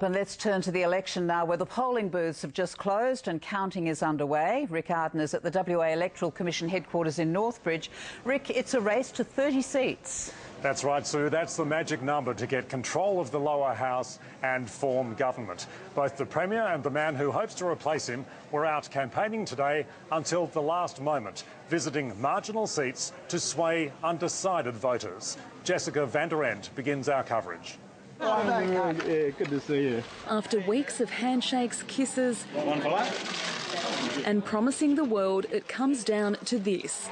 And let's turn to the election now, where the polling booths have just closed and counting is underway. Rick Arden is at the WA Electoral Commission headquarters in Northbridge. Rick, it's a race to 30 seats. That's right, Sue. That's the magic number to get control of the lower house and form government. Both the Premier and the man who hopes to replace him were out campaigning today until the last moment, visiting marginal seats to sway undecided voters. Jessica van der End begins our coverage. Yeah, good to see you. After weeks of handshakes, kisses and promising the world, it comes down to this.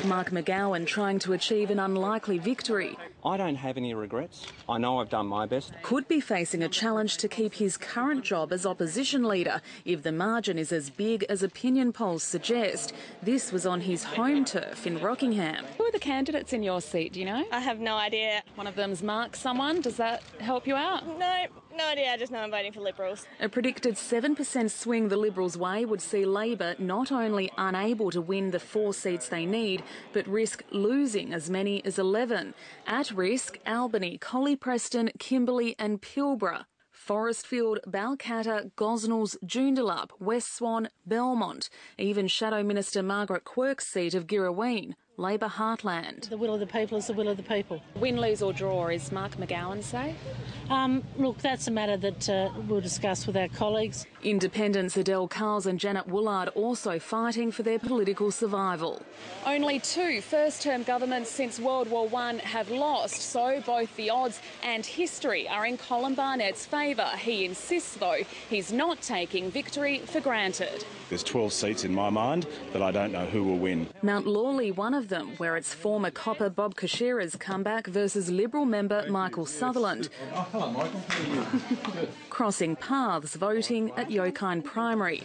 Mark McGowan trying to achieve an unlikely victory. I don't have any regrets. I know I've done my best. Could be facing a challenge to keep his current job as opposition leader if the margin is as big as opinion polls suggest. This was on his home turf in Rockingham. Who are the candidates in your seat, do you know? I have no idea. One of them's Mark someone. Does that help you out? No idea. I just know I'm voting for Liberals. A predicted 7% swing the Liberals' way would see Labor not only unable to win the 4 seats they need, but risk losing as many as 11. At risk, Albany, Collie Preston, Kimberley and Pilbara. Forestfield, Balcatta, Gosnells, Joondalup, West Swan, Belmont, even Shadow Minister Margaret Quirk's seat of Girrawheen, Labor heartland. The will of the people is the will of the people. Win, lose or draw, is Mark McGowan say? Look, that's a matter that we'll discuss with our colleagues. Independents Adele Carls and Janet Woolard also fighting for their political survival. Only 2 first-term governments since World War I have lost, so both the odds and history are in Colin Barnett's favour. He insists, though, he's not taking victory for granted. There's 12 seats in my mind, but I don't know who will win. Mount Lawley, one of them, where it's former copper Bob Kashira's comeback versus Liberal member Michael Sutherland. Oh, hello, Michael. How are you? Good. Crossing paths voting at Yokine Primary.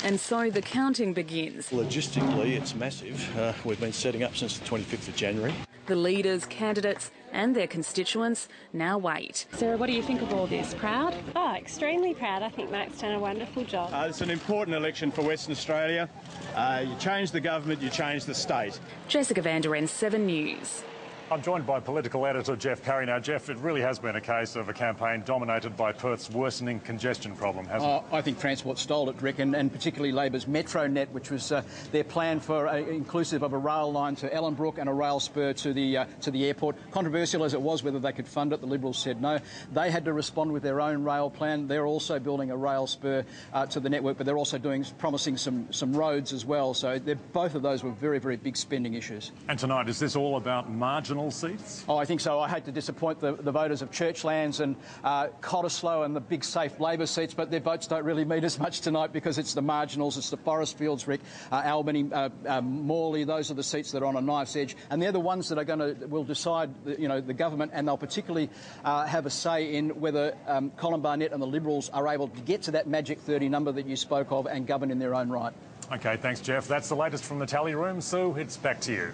And so the counting begins. Logistically, it's massive. We've been setting up since the 25th of January. The leaders, candidates and their constituents now wait. Sarah, what do you think of all this? Proud? Oh, extremely proud. I think Mark's done a wonderful job. It's an important election for Western Australia. You change the government, you change the state. Jessica van der End, 7 News. I'm joined by political editor Jeff Parry. Now, Jeff, it really has been a case of a campaign dominated by Perth's worsening congestion problem, hasn't it? I think Transport stole it, Rick, and particularly Labor's MetroNet, which was their plan for inclusive of a rail line to Ellenbrook and a rail spur to the airport. Controversial as it was whether they could fund it, the Liberals said no. They had to respond with their own rail plan. They're also building a rail spur to the network, but they're also promising some roads as well. So both of those were very, very big spending issues. And tonight, is this all about marginal seats? Oh, I think so. I hate to disappoint the voters of Churchlands and Cottesloe and the big safe Labor seats, but their votes don't really mean as much tonight because it's the marginals, it's the Forestfields, Rick, Albany, Morley. Those are the seats that are on a knife's edge, and they're the ones that will decide, the government, and they'll particularly have a say in whether Colin Barnett and the Liberals are able to get to that magic 30 number that you spoke of and govern in their own right. OK, thanks, Jeff. That's the latest from the tally room. Sue, it's back to you.